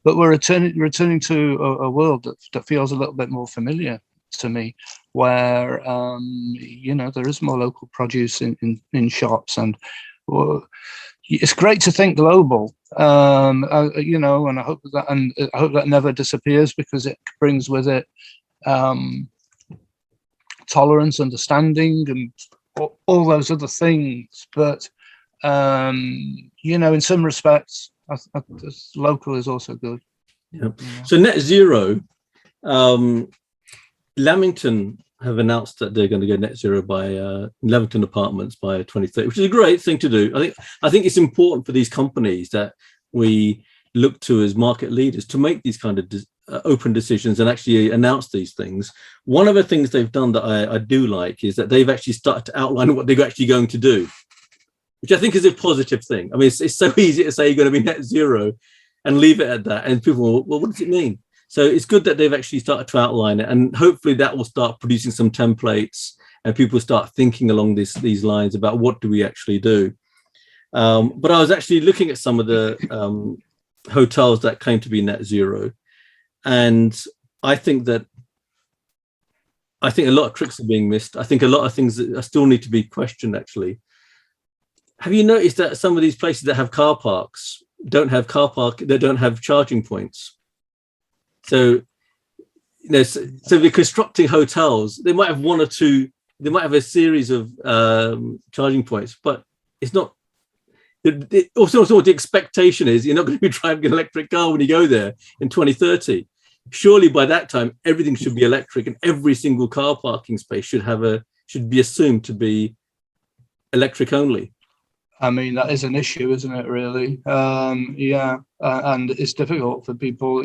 but we're returning to a world that feels a little bit more familiar to me, where there is more local produce in shops, and it's great to think global, and I hope that never disappears, because it brings with it tolerance, understanding, and all those other things. But in some respects, local is also good. Yeah. So net zero, Lamington have announced that they're going to go net zero by Lamington Apartments by 2030, which is a great thing to do. I think it's important for these companies that we look to as market leaders to make these kind of open decisions and actually announce these things. One of the things they've done that I do like is that they've actually started to outline what they're actually going to do, which I think is a positive thing. I mean, it's so easy to say you're going to be net zero and leave it at that, and people will, well, what does it mean? So it's good that they've actually started to outline it, and hopefully that will start producing some templates and people start thinking along these lines about what do we actually do. But I was actually looking at some of the hotels that claim to be net zero, and I think a lot of tricks are being missed. I think a lot of things that still need to be questioned, actually. Have you noticed that some of these places that have car parks don't have charging points? So, so they're constructing hotels. They might have one or two. They might have a series of charging points, but it's not. Also, what the expectation is, you're not going to be driving an electric car when you go there in 2030. Surely by that time, everything should be electric, and every single car parking space should be assumed to be electric only. I mean, that is an issue, isn't it, really? And it's difficult for people,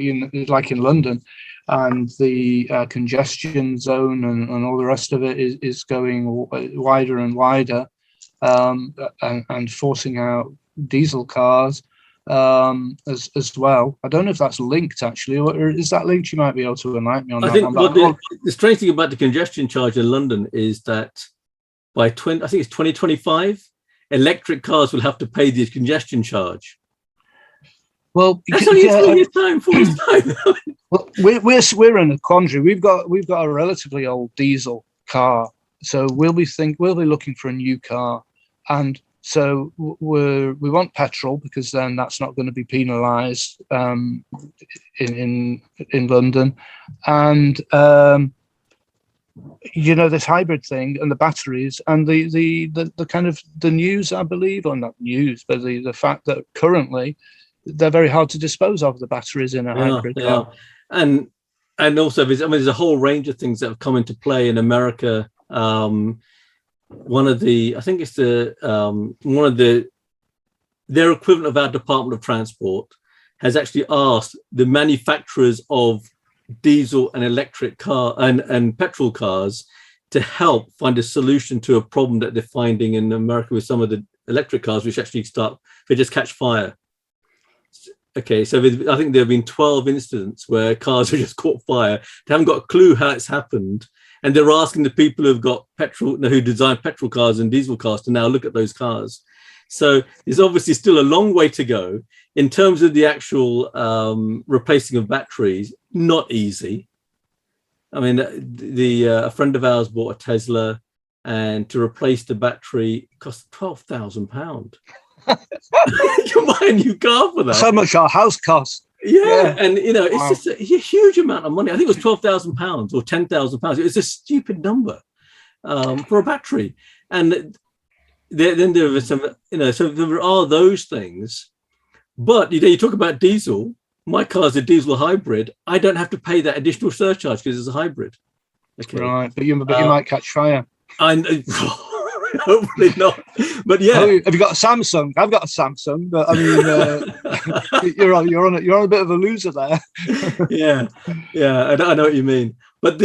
like in London, and the congestion zone and all the rest of it is going wider and wider, and forcing out diesel cars as well. I don't know if that's linked, actually, or is that linked? You might be able to enlighten me on that. I think the strange thing about the congestion charge in London is that by 2025, electric cars will have to pay the congestion charge. Well, that's only 4 years' time. Well, we're in a quandary. We've got a relatively old diesel car, so we'll be looking for a new car, and so we want petrol, because then that's not going to be penalised in London, and this hybrid thing and the batteries and the kind of the news, I believe, or not news, but the fact that currently they're very hard to dispose of, the batteries in a hybrid car. And also there's a whole range of things that have come into play in America. Their equivalent of our Department of Transport has actually asked the manufacturers of diesel and electric car and petrol cars to help find a solution to a problem that they're finding in America with some of the electric cars, which actually they just catch fire. Okay, so I think there have been 12 incidents where cars have just caught fire. They haven't got a clue how it's happened, and they're asking the people who've got who design petrol cars and diesel cars to now look at those cars. So there's obviously still a long way to go in terms of the actual replacing of batteries. Not easy. I mean, a friend of ours bought a Tesla, and to replace the battery cost £12,000. You buy a new car for that. So much our house costs. Yeah, and it's just a huge amount of money. I think it was £12,000 or £10,000. It was a stupid number for a battery. And then there was some, so there are those things. But you talk about diesel. My car's a diesel hybrid. I don't have to pay that additional surcharge because it's a hybrid. Okay. Right, but you might catch fire. I know. Hopefully not. But yeah. Have you got a Samsung? I've got a Samsung, but I mean, you're on a bit of a loser there. Yeah, I know what you mean. But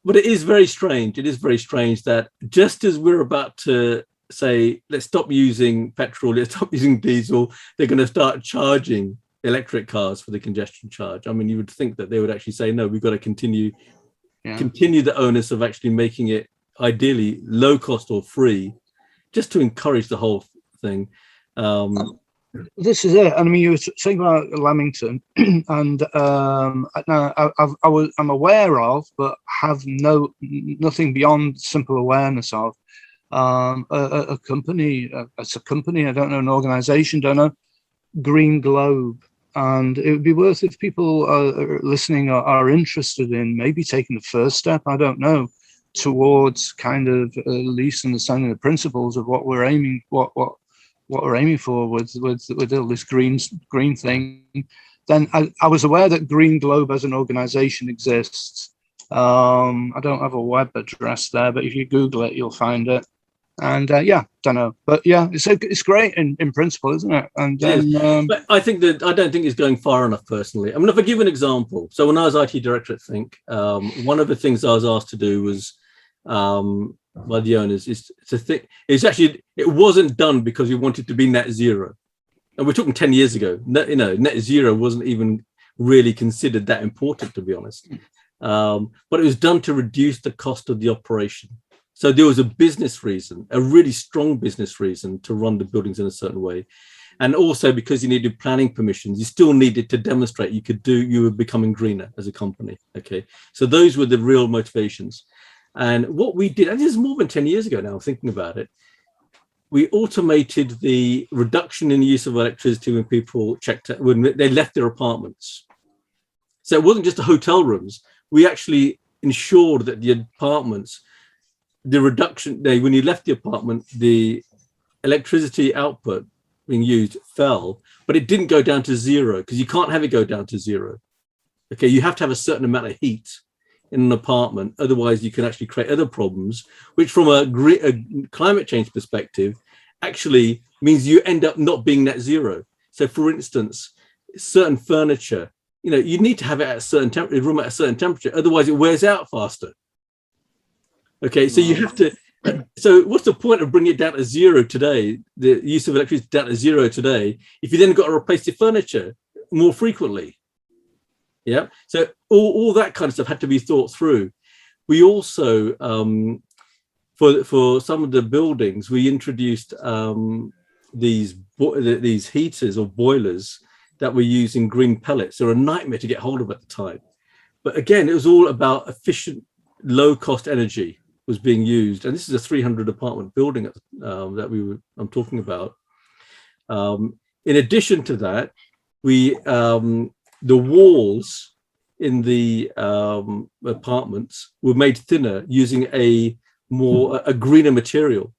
but it is very strange. It is very strange that just as we're about to say, let's stop using petrol, let's stop using diesel, they're going to start charging electric cars for the congestion charge. I mean, you would think that they would actually say, no, we've got to continue the onus of actually making it ideally low cost or free, just to encourage the whole thing. this is it. I mean, you were saying about Lamington, and I'm aware of, but have nothing beyond simple awareness of a company. It's a company. I don't know, an organization. Don't know. Green Globe. And it would be worth, if people are listening are interested in maybe taking the first step, I don't know, towards kind of at least understanding the principles of what we're aiming, what we're aiming for with all this green thing. Then I was aware that Green Globe as an organization exists. I don't have a web address there, but if you Google it, you'll find it. And yeah, don't know, but yeah, it's great in principle, isn't it? And then, but I think that I don't think it's going far enough personally. I mean, if I give an example, so when I was IT director at Think, one of the things I was asked to do was by the owners is to think. It wasn't done because we wanted to be net zero, and we're talking 10 years ago. Net zero wasn't even really considered that important, to be honest. But it was done to reduce the cost of the operation. So there was a business reason, a really strong business reason to run the buildings in a certain way. And also because you needed planning permissions, you still needed to demonstrate you were becoming greener as a company. Okay. So those were the real motivations. And what we did, and this is more than 10 years ago now, thinking about it, we automated the reduction in the use of electricity when people when they left their apartments. So it wasn't just the hotel rooms. We actually ensured that the apartments, the reduction when you left the apartment, the electricity output being used fell, but it didn't go down to zero, because you can't have it go down to zero. Okay, you have to have a certain amount of heat in an apartment, otherwise you can actually create other problems, which from a climate change perspective actually means you end up not being net zero. So for instance, certain furniture, you need to have it at a certain temperature, room at a certain temperature, otherwise it wears out faster. Okay, so you have to. So what's the point of bringing it down to zero today? The use of electricity down to zero today, if you then got to replace the furniture more frequently. Yeah. So all that kind of stuff had to be thought through. We also, for some of the buildings, we introduced these heaters or boilers that were using green pellets. They were a nightmare to get hold of at the time. But again, it was all about efficient, low-cost energy was being used, and this is a 300 apartment building that I'm talking about. In addition to that, the walls in the apartments were made thinner using a greener material.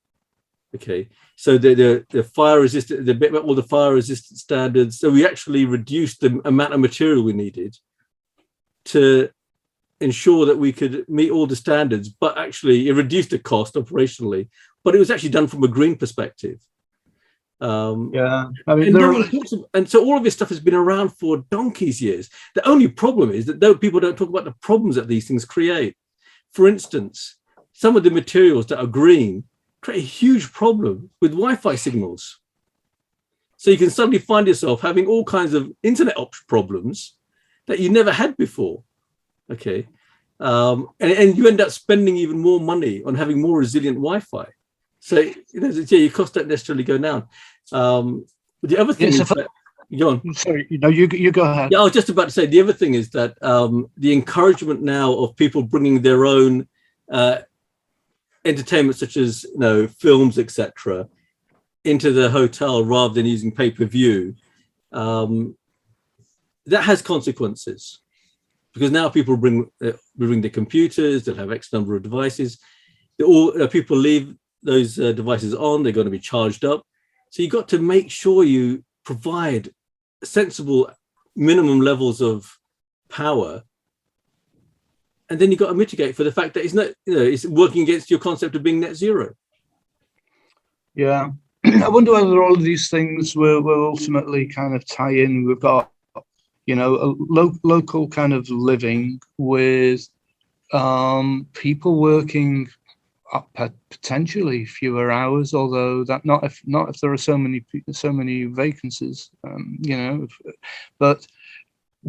Okay, so the fire resistant, all the fire resistant standards. So we actually reduced the amount of material we needed to ensure that we could meet all the standards, but actually it reduced the cost operationally, but it was actually done from a green perspective. Yeah, I mean, and so all of this stuff has been around for donkey's years. The only problem is that though people don't talk about the problems that these things create. For instance, some of the materials that are green create a huge problem with Wi-Fi signals. So you can suddenly find yourself having all kinds of internet problems that you never had before. Okay, and you end up spending even more money on having more resilient Wi-Fi. So your costs don't necessarily go down. The other thing is that, go on. Sorry, you go ahead. Yeah, I was just about to say the other thing is that the encouragement now of people bringing their own entertainment, such as films, etc., into the hotel rather than using pay-per-view, that has consequences. Because now people bring their computers, they'll have X number of devices. People leave those devices on, they're going to be charged up. So you've got to make sure you provide sensible minimum levels of power. And then you've got to mitigate for the fact that it's working against your concept of being net zero. Yeah. I wonder whether all of these things will ultimately kind of tie in. We've got a local kind of living with people working potentially fewer hours, although that not if there are so many vacancies, but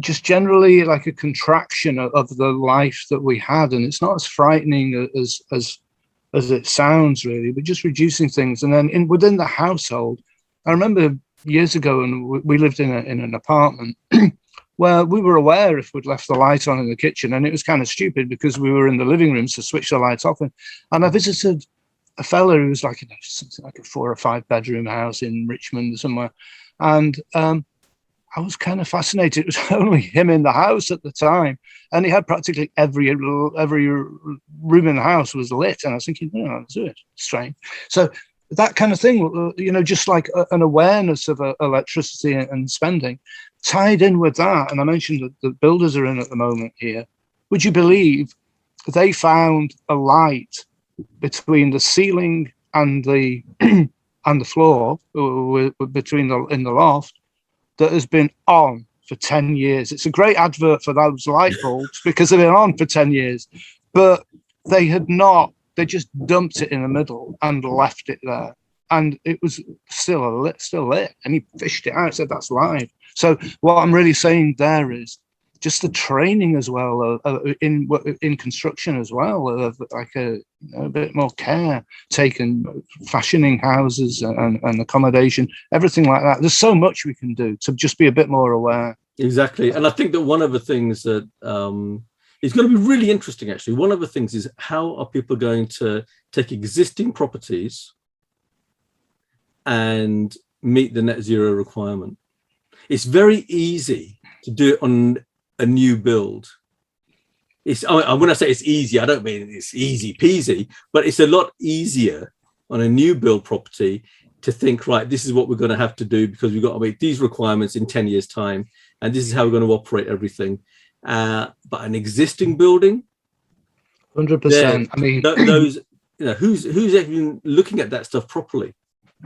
just generally like a contraction of the life that we had, and it's not as frightening as it sounds really, but just reducing things. And then within the household, I remember years ago, and we lived in an apartment where we were aware if we'd left the light on in the kitchen, and it was kind of stupid because we were in the living room to switch the lights off. And I visited a fella who was like, you know, something like a 4 or 5 bedroom house in Richmond somewhere. And I was kind of fascinated. It was only him in the house at the time, and he had practically every room in the house was lit. And I was thinking, oh, that's it. Strange. So that kind of thing, you know, just like an awareness of electricity and spending tied in with that. And I mentioned that the builders are in at the moment here. Would you believe they found a light between the ceiling and the and the floor, between in the loft, that has been on for 10 years. It's a great advert for those light bulbs because they've been on for 10 years, but they had not. They just dumped it in the middle and left it there, and it was still lit. And he fished it out. Said that's live. So what I'm really saying there is just the training as well in construction as well, of like a bit more care taken, fashioning houses and accommodation, everything like that. There's so much we can do to just be a bit more aware. Exactly, and I think that one of the things that is going to be really interesting, actually, one of the things is how are people going to take existing properties and meet the net zero requirement? It's very easy to do it on a new build. When I say it's easy, I don't mean it's easy peasy, but it's a lot easier on a new build property to think, right, this is what we're going to have to do because we've got to meet these requirements in 10 years time, and this is how we're going to operate everything. But an existing building, 100%. I mean, those, you know, who's even looking at that stuff properly?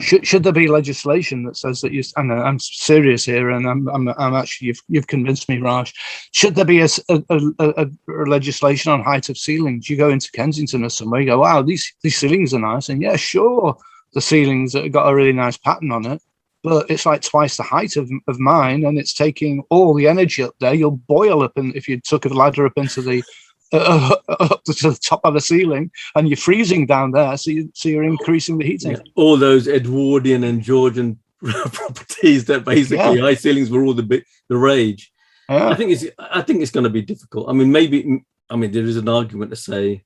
Should there be legislation that says that I know I'm serious here, and I'm actually you've convinced me, Raj. Should there be a legislation on height of ceilings? You go into Kensington or somewhere, you go, wow, these ceilings are nice, and yeah, sure, the ceilings have got a really nice pattern on it, but it's like twice the height of mine, and it's taking all the energy up there. You'll boil up, and if you took a ladder up into the up to the top of the ceiling, and you're freezing down there, so you're increasing the heating. Yeah. All those Edwardian and Georgian properties that basically high ceilings were all the rage. I think it's going to be difficult. I mean, there is an argument to say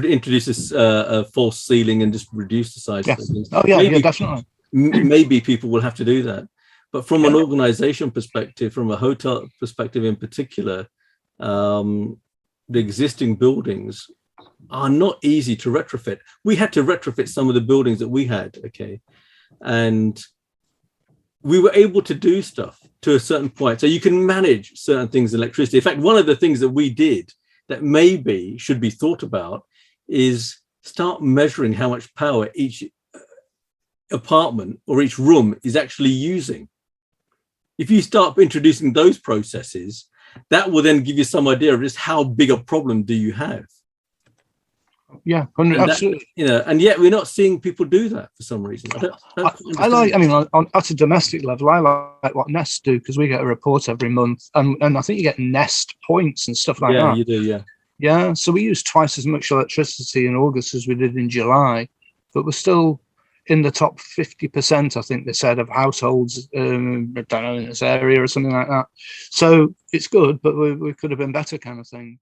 introduce a false ceiling and just reduce the size of things. Definitely. Maybe people will have to do that, but from an organization perspective, from a hotel perspective in particular, the existing buildings are not easy to retrofit. We had to retrofit some of the buildings that we had, and we were able to do stuff to a certain point. So you can manage certain things, electricity. In fact, one of the things that we did that maybe should be thought about is start measuring how much power each apartment or each room is actually using. If you start introducing those processes, that will then give you some idea of just how big a problem do you have. Yeah, absolutely. And yet we're not seeing people do that for some reason. At a domestic level, I like what Nest do, because we get a report every month, and I think you get Nest points and stuff like that. Yeah, you do, Yeah, so we use twice as much electricity in August as we did in July, but we're still in the top 50%, I think they said, of households, I don't know, in this area or something like that. So it's good, but we could have been better, kind of thing.